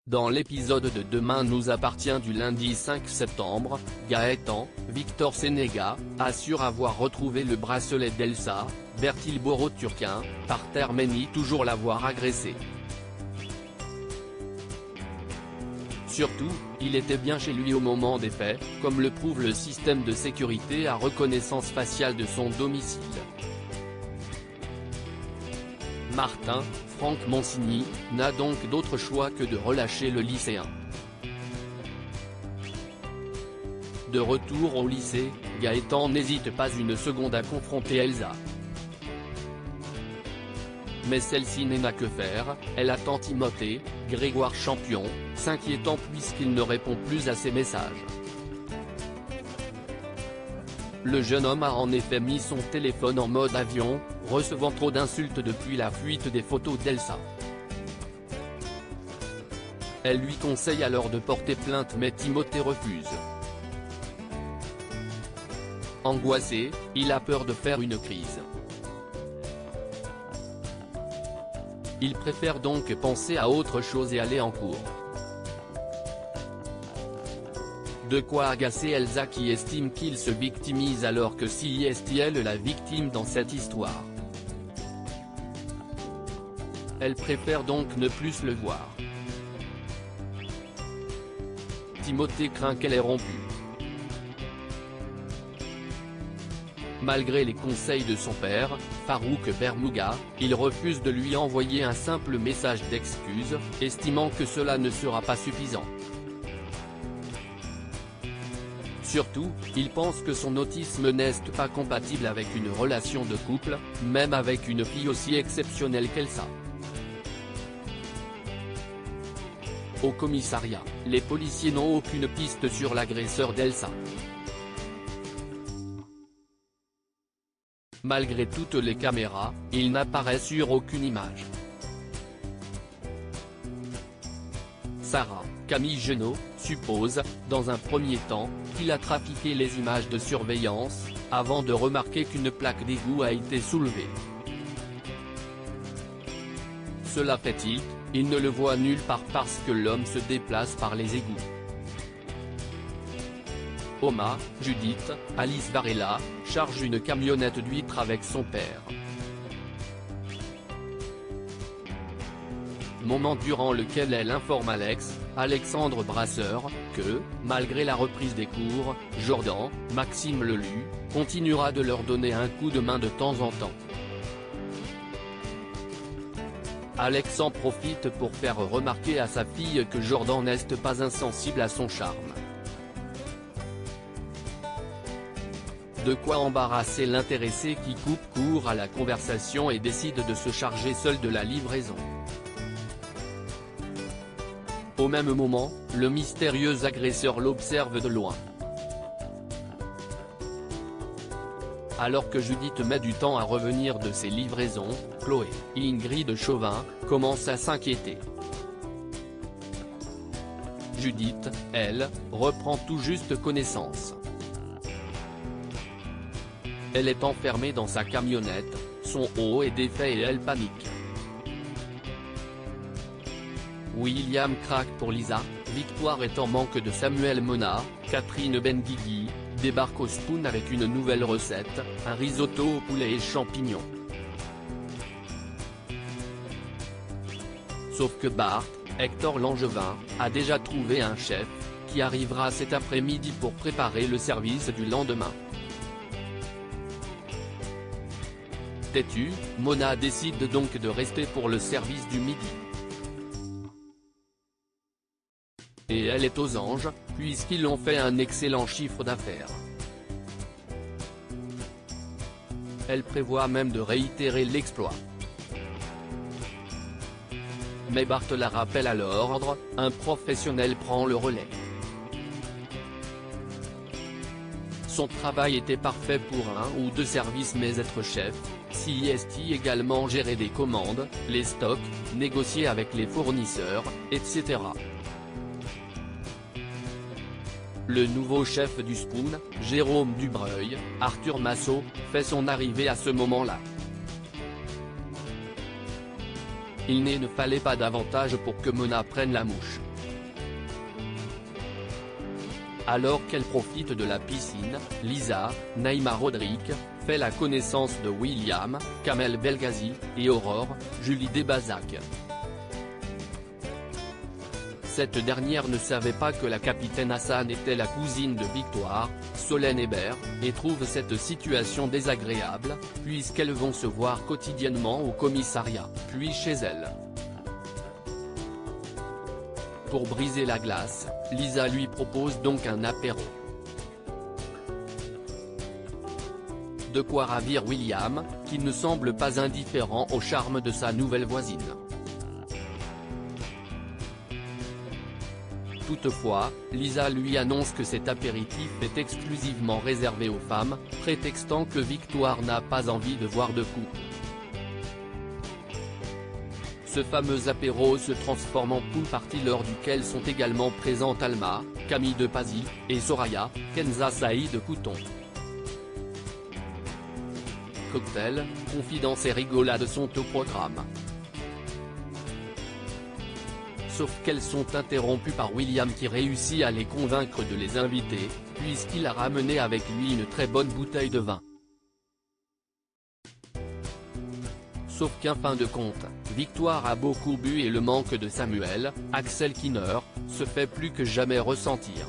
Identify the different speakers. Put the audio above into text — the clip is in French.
Speaker 1: Dans l'épisode de Demain nous appartient du lundi 5 septembre, Gaëtan, Victor Sénéga, assure avoir retrouvé le bracelet d'Elsa, Bertil Boro-Turquin, par terre mais nie toujours l'avoir agressé. Surtout, il était bien chez lui au moment des faits, comme le prouve le système de sécurité à reconnaissance faciale de son domicile. Martin, Franck Monsigny, n'a donc d'autre choix que de relâcher le lycéen. De retour au lycée, Gaëtan n'hésite pas une seconde à confronter Elsa. Mais celle-ci n'a que faire, elle attend Timothée, Grégoire Champion, s'inquiétant puisqu'il ne répond plus à ses messages. Le jeune homme a en effet mis son téléphone en mode avion, recevant trop d'insultes depuis la fuite des photos d'Elsa. Elle lui conseille alors de porter plainte mais Timothée refuse. Angoissé, il a peur de faire une crise. Il préfère donc penser à autre chose et aller en cours. De quoi agacer Elsa qui estime qu'il se victimise alors que si est elle la victime dans cette histoire. Elle préfère donc ne plus le voir. Timothée craint qu'elle ait rompu. Malgré les conseils de son père, Farouk Bermouga, il refuse de lui envoyer un simple message d'excuse, estimant que cela ne sera pas suffisant. Surtout, il pense que son autisme n'est pas compatible avec une relation de couple, même avec une fille aussi exceptionnelle qu'Elsa. Au commissariat, les policiers n'ont aucune piste sur l'agresseur d'Elsa. Malgré toutes les caméras, il n'apparaît sur aucune image. Sarah, Camille Genot, suppose, dans un premier temps, qu'il a trafiqué les images de surveillance, avant de remarquer qu'une plaque d'égout a été soulevée. Cela fait-il, il ne le voit nulle part parce que l'homme se déplace par les égouts. Oma, Judith, Alice Varela, charge une camionnette d'huîtres avec son père. Moment durant lequel elle informe Alexandre Brasseur, que, malgré la reprise des cours, Jordan, Maxime Lelu, continuera de leur donner un coup de main de temps en temps. Alex en profite pour faire remarquer à sa fille que Jordan n'est pas insensible à son charme. De quoi embarrasser l'intéressé qui coupe court à la conversation et décide de se charger seul de la livraison. Au même moment, le mystérieux agresseur l'observe de loin. Alors que Judith met du temps à revenir de ses livraisons, Chloé, Ingrid Chauvin, commence à s'inquiéter. Judith, elle, reprend tout juste connaissance. Elle est enfermée dans sa camionnette, son haut est défait et elle panique. William craque pour Lisa, Victoire est en manque de Samuel Mona, Catherine Benguigui, débarque au Spoon avec une nouvelle recette, un risotto au poulet et champignons. Sauf que Bart, Hector Langevin, a déjà trouvé un chef, qui arrivera cet après-midi pour préparer le service du lendemain. Têtue, Mona décide donc de rester pour le service du midi. Et elle est aux anges, puisqu'ils ont fait un excellent chiffre d'affaires. Elle prévoit même de réitérer l'exploit. Mais Bart la rappelle à l'ordre, un professionnel prend le relais. Son travail était parfait pour un ou deux services mais être chef, CIST également gérer des commandes, les stocks, négocier avec les fournisseurs, etc. Le nouveau chef du Spoon, Jérôme Dubreuil, Arthur Massot, fait son arrivée à ce moment-là. Il ne fallait pas davantage pour que Mona prenne la mouche. Alors qu'elle profite de la piscine, Lisa, Naïma Rodrigue, fait la connaissance de William, Kamel Belghazi, et Aurore, Julie Desbazac. Cette dernière ne savait pas que la capitaine Hassan était la cousine de Victoire, Solène Hébert, et trouve cette situation désagréable, puisqu'elles vont se voir quotidiennement au commissariat, puis chez elle. Pour briser la glace, Lisa lui propose donc un apéro. De quoi ravir William, qui ne semble pas indifférent au charme de sa nouvelle voisine. Toutefois, Lisa lui annonce que cet apéritif est exclusivement réservé aux femmes, prétextant que Victoire n'a pas envie de voir de couple. Ce fameux apéro se transforme en pool party lors duquel sont également présentes Alma, Camille de Pazy, et Soraya, Kenza Saïd Couton. Cocktail, confidences et rigolades sont au programme. Sauf qu'elles sont interrompues par William qui réussit à les convaincre de les inviter, puisqu'il a ramené avec lui une très bonne bouteille de vin. Sauf qu'en fin de compte, Victoire a beaucoup bu et le manque de Samuel, Axel Kinner, se fait plus que jamais ressentir.